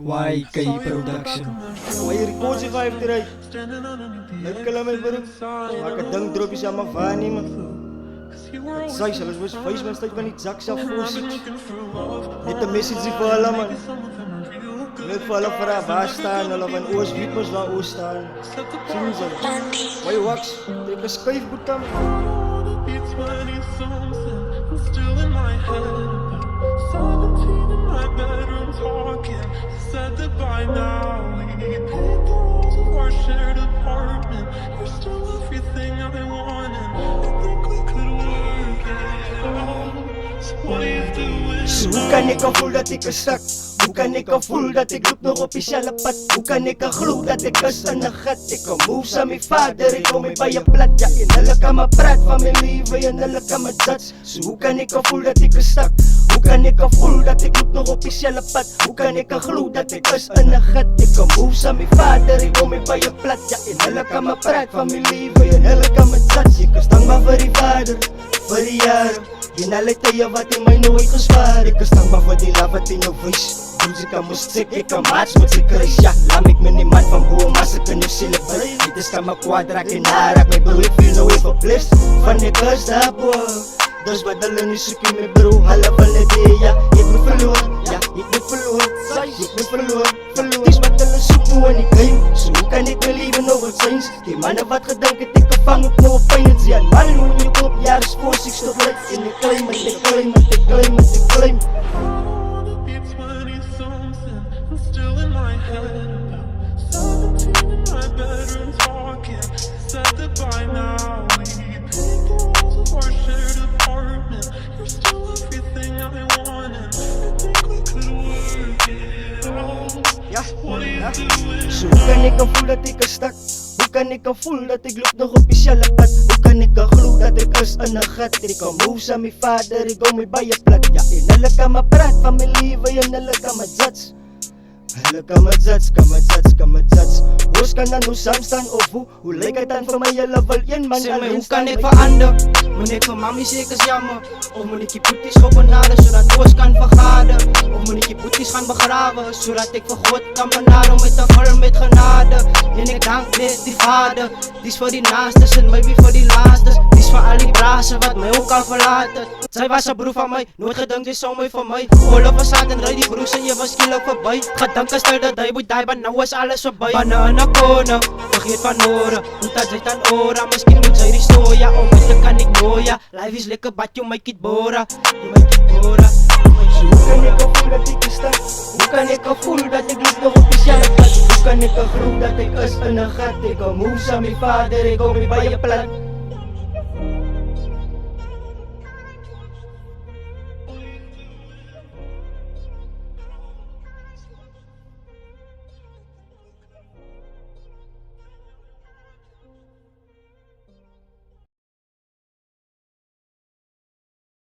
YK Production. May record si 53. Nagkala may bro. Makadang drop siya mavani man. Sai, salas was face man stai van die Jack self voorsien. Net 'n message vir hulle man. Net vir hulle vir waar staan hulle van oos weet mos waar oos staan. Sien jy? Why wax? Ek skryf goed dan. It's 20 something, I'm still in my head. 17 in my bedroom talking, said that by now we paid the rules of our shared apartment. You're still everything I wanted, I think we could work it out. So what are you doing? Bukan ek kan voel dat ek is stuk. Bukan ek kan voel dat ek loop nog op dieselfde pad. Bukan ek kan glo dat ek is in 'n gat. Ek kan move saam my vader, ek kom by 'n plat. Ja, en hulle kan maar praat van my lewe en hulle kan maar judge. So hoe kan ek kan voel dat ek is stuk? Hoe kan ek kan voel dat ek loop nog op dieselfde pad? Hoe kan ek kan glo dat ek is in 'n gat? Ek kan move saam my vader, ek kom by 'n plat. Ja, en hulle kan maar praat van my lewe en hulle kan maar judge. Ek is dankbaar vir die vader, vir die jare. En alle tye wat hy my nooit gespaar. Ek is dankbaar vir die love wat hy nou wys. Dus ek kan moest ek kan match met sy kruis. Ja, laat ek my nie man van boe, maar ek kan jou celebrate. Dit is kan my kwadrak en narak. My bro, ek feel nou even blessed. Van ek is daar boe. Dus wat hulle nie soek in my bro. Hulle van die day, ja. Ek moet verloor, ja, ek moet verloor. Ek moet verloor. Dis wat hulle soek nou in die game. So hoe kan ek my leven nou wat signs? Die manne wat gedink het ek gevang op nou op pijn. Het sê aan man, hoe in jou kop jaar is voor sig stop like. En ek claim, en ek claim, en ek claim, en ek claim. It's 20 something, I'm still in my head. About 17 in my bedroom talking, said that by now we paid the rules of our shared apartment. You're still everything I wanted, I think we could work it out. Ja, What are you ja. doing? So hoe kan ek kan voel dat ek is stuk? Hoe kan ek kan voel dat ek loop nog op dieselfde pad? Hoe kan ek kan glo dat ek is in 'n gat? Ek kan move saam my vader, ek kom by 'n plat. Ja, en hulle kan maar praat van my lewe en hulle kan maar judge. Hulle kan maar judge, kan maar judge, kan maar judge. Ons kan dan nou saam staan of hoe lyk dit dan vir my julle wil een man Sê my, alleen hoe kan staan ek by- verander? Moet ek vir mami sê ek is jammer? Of moet ek die boeties gaan benade sodat ons kan vergader? Of moet ek die boeties gaan begrawe sodat ek vir God kan benade met 'n vul met genade? En ek dank net die Vader, dis vir die naastes en maybe vir die laastes. Dis vir al die brase wat my ook al verlaat het. Sy was 'n broer van my, nooit gedink sy sou my vir my. All of a sudden ry die broers en jy was skielik verby. Gedink as dit dat hy moet die, maar nou is alles verby. Banana kona, vergeet van ora, omdat sy tan ora. Miskien moet sy die soja, om my te kan ignore. Life is lekker, but you make it bora. You make it bora. So hoe kan ek kan voel dat ek is stuk? Hoe kan ek kan voel dat ek loop nog op dieselfde pad? Hoe kan ek kan glo dat ek is in 'n gat? Ek kan move saam my vader, ek kom by 'n plat.